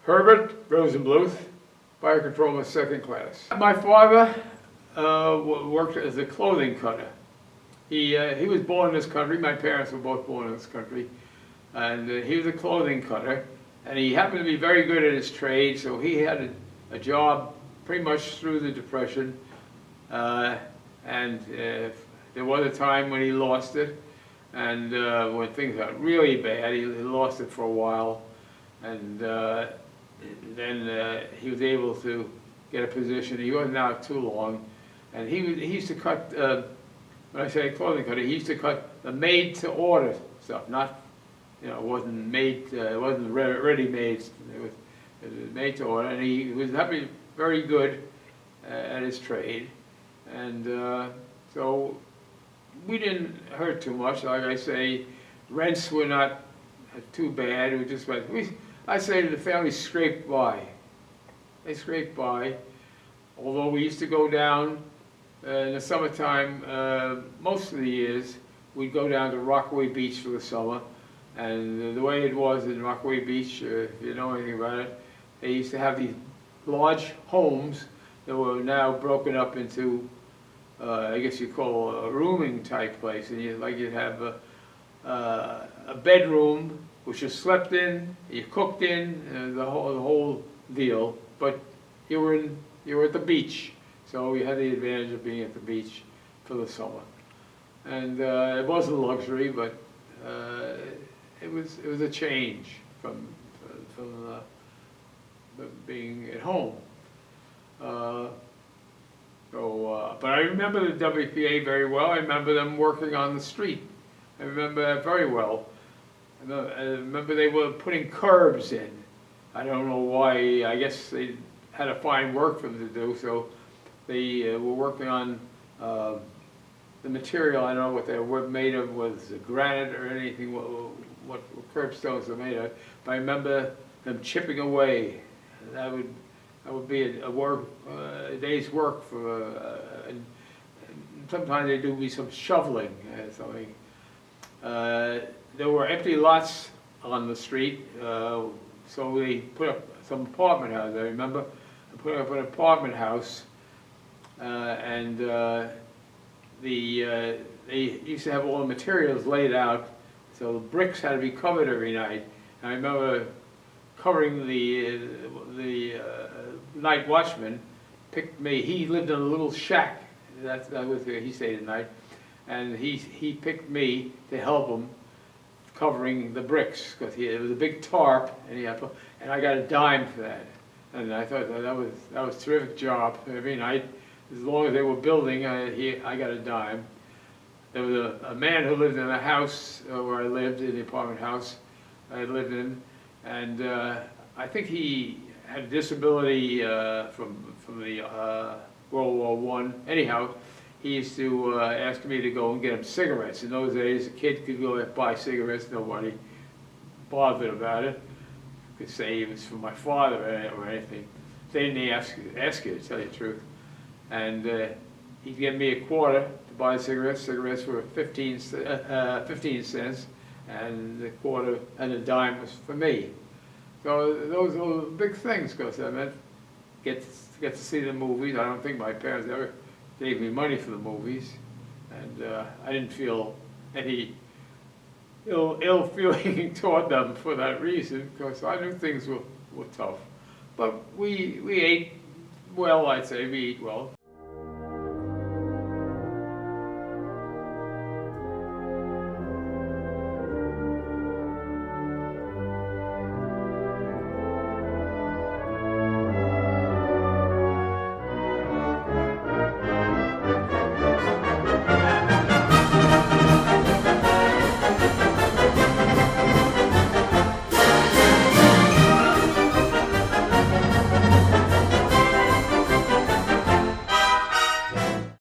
Herbert Rosenbluth, Fire Controlman, second class. My father worked as a clothing cutter. He was born in this country. My parents were both born in this country. And he was a clothing cutter. And he happened to be very good at his trade, so he had a job pretty much through the Depression. There was a time when he lost it. And when things got really bad, he lost it for a while. And then he was able to get a position. He wasn't out too long. And he used to cut, when I say clothing cutter, he used to cut the made-to-order stuff, not, you know, it wasn't made, it wasn't ready-made, it was made-to-order. And he was very good at his trade. And so we didn't hurt too much. Like I say, rents were not too bad. It was just like, I say the family scraped by. They scraped by. Although we used to go down in the summertime, most of the years, we'd go down to Rockaway Beach for the summer. And the way it was in Rockaway Beach, if you know anything about it, they used to have these large homes that were now broken up into, I guess you call a rooming type place. And you'd have a bedroom which you slept in, you cooked in, the whole deal. But you were at the beach, so you had the advantage of being at the beach for the summer. And it wasn't a luxury, but it was a change from being at home. But I remember the WPA very well. I remember them working on the street. I remember that very well. I remember they were putting curbs in. I don't know why. I guess they had to find work for them to do, so they were working on the material. I don't know what they were made of, was it granite or anything, what curbstones were made of. But I remember them chipping away. That would be a day's work for. And sometimes they do some shoveling, something. There were empty lots on the street, so they put up some apartment houses. I remember they put up an apartment house, and they used to have all the materials laid out, so the bricks had to be covered every night. And I remember covering the night watchman picked me. He lived in a little shack. That was where he stayed at night, and he picked me to help him covering the bricks, because it was a big tarp, and I got a dime for that. And I thought that was a terrific job. Every night, as long as they were building, I got a dime. There was a man who lived in a house where I lived, in the apartment house I lived in, and I think he had a disability from the World War I. Anyhow, he used to ask me to go and get him cigarettes. In those days, a kid could go and buy cigarettes. Nobody bothered about it. You could say it was for my father or anything. They didn't ask you, to tell you the truth. And he'd give me a quarter to buy cigarettes. Cigarettes were 15 cents, and the quarter and the dime was for me. So those were big things, because I meant get to see the movies. I don't think my parents ever gave me money for the movies, and I didn't feel any ill feeling toward them for that reason, because I knew things were tough. But we ate well, I'd say. We eat well.